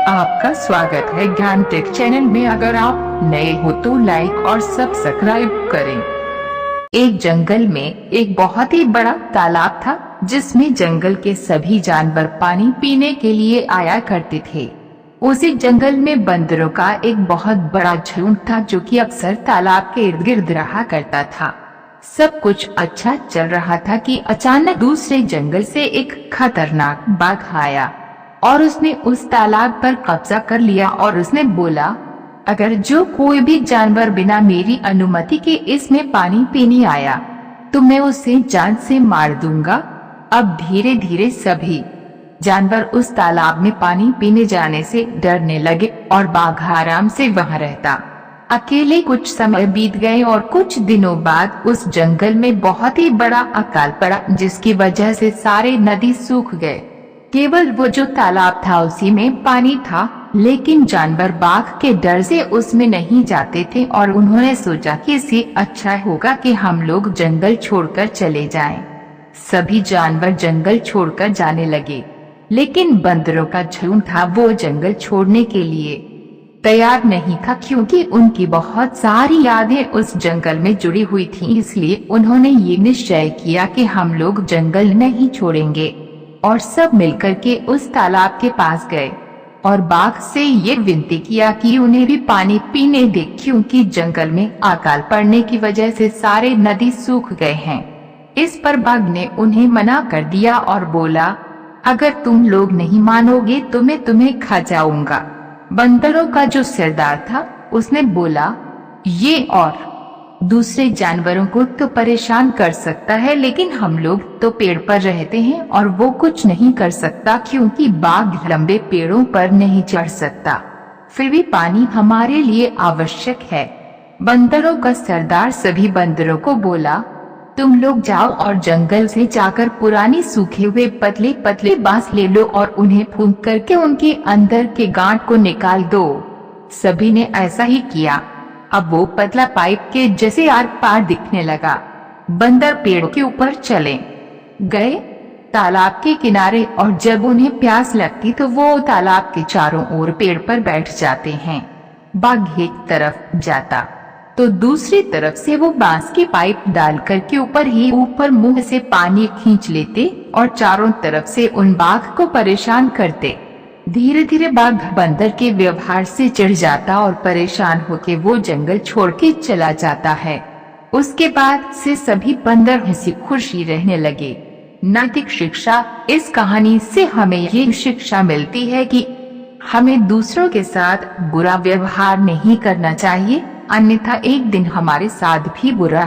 आपका स्वागत है ज्ञान टेक चैनल में। अगर आप नए हो तो लाइक और सब्सक्राइब करें। एक जंगल में एक बहुत ही बड़ा तालाब था जिसमें जंगल के सभी जानवर पानी पीने के लिए आया करते थे। उसी जंगल में बंदरों का एक बहुत बड़ा झुंड था जो कि अक्सर तालाब के इर्द गिर्द रहा करता था। सब कुछ अच्छा चल रहा था कि अचानक दूसरे जंगल से एक खतरनाक बाघ आया और उसने उस तालाब पर कब्जा कर लिया और उसने बोला, अगर जो कोई भी जानवर बिना मेरी अनुमति के इसमें पानी पीने आया तो मैं उसे जान से मार दूंगा। अब धीरे धीरे सभी जानवर उस तालाब में पानी पीने जाने से डरने लगे और बाघ आराम से वहां रहता। अकेले कुछ समय बीत गए और कुछ दिनों बाद उस जंगल में बहुत ही बड़ा अकाल पड़ा जिसकी वजह से सारे नदी सूख गए। केवल वो जो तालाब था उसी में पानी था, लेकिन जानवर बाघ के डर से उसमें नहीं जाते थे और उन्होंने सोचा कि इससे अच्छा होगा कि हम लोग जंगल छोड़कर चले जाएं। सभी जानवर जंगल छोड़कर जाने लगे, लेकिन बंदरों का झुंड था वो जंगल छोड़ने के लिए तैयार नहीं था क्योंकि उनकी बहुत सारी यादें उस जंगल में जुड़ी हुई थीं। इसलिए उन्होंने ये निश्चय किया कि हम लोग जंगल नहीं छोड़ेंगे और सब मिलकर के उस तालाब के पास गए और बाघ से ये विनती किया कि उन्हें भी पानी पीने दे क्योंकि जंगल में अकाल पड़ने की वजह से सारे नदी सूख गए हैं। इस पर बाघ ने उन्हें मना कर दिया और बोला, अगर तुम लोग नहीं मानोगे तो मैं तुम्हें खा जाऊंगा। बंदरों का जो सरदार था उसने बोला, ये और दूसरे जानवरों को तो परेशान कर सकता है, लेकिन हम लोग तो पेड़ पर रहते हैं और वो कुछ नहीं कर सकता क्योंकि बाघ लंबे पेड़ों पर नहीं चढ़ सकता। फिर भी पानी हमारे लिए आवश्यक है। बंदरों का सरदार सभी बंदरों को बोला, तुम लोग जाओ और जंगल से जाकर पुरानी सूखे हुए पतले पतले बांस ले लो और उन्हें फूंक करके उनके अंदर के गांठ को निकाल दो। सभी ने ऐसा ही किया। अब वो पतला पाइप के जैसे आर पार दिखने लगा। बंदर पेड़ के ऊपर चले गए तालाब के किनारे और जब उन्हें प्यास लगती तो वो तालाब के चारों ओर पेड़ पर बैठ जाते हैं। बाघ एक तरफ जाता तो दूसरी तरफ से वो बांस की पाइप डाल करके ऊपर मुंह से पानी खींच लेते और चारों तरफ से उन बाघ को परेशान करते। धीरे धीरे बाघ बंदर के व्यवहार से चिढ़ जाता और परेशान होकर वो जंगल छोड़ के चला जाता है। उसके बाद से सभी बंदर हंसी खुशी रहने लगे। नैतिक शिक्षा, इस कहानी से हमें ये शिक्षा मिलती है कि हमें दूसरों के साथ बुरा व्यवहार नहीं करना चाहिए, अन्यथा एक दिन हमारे साथ भी बुरा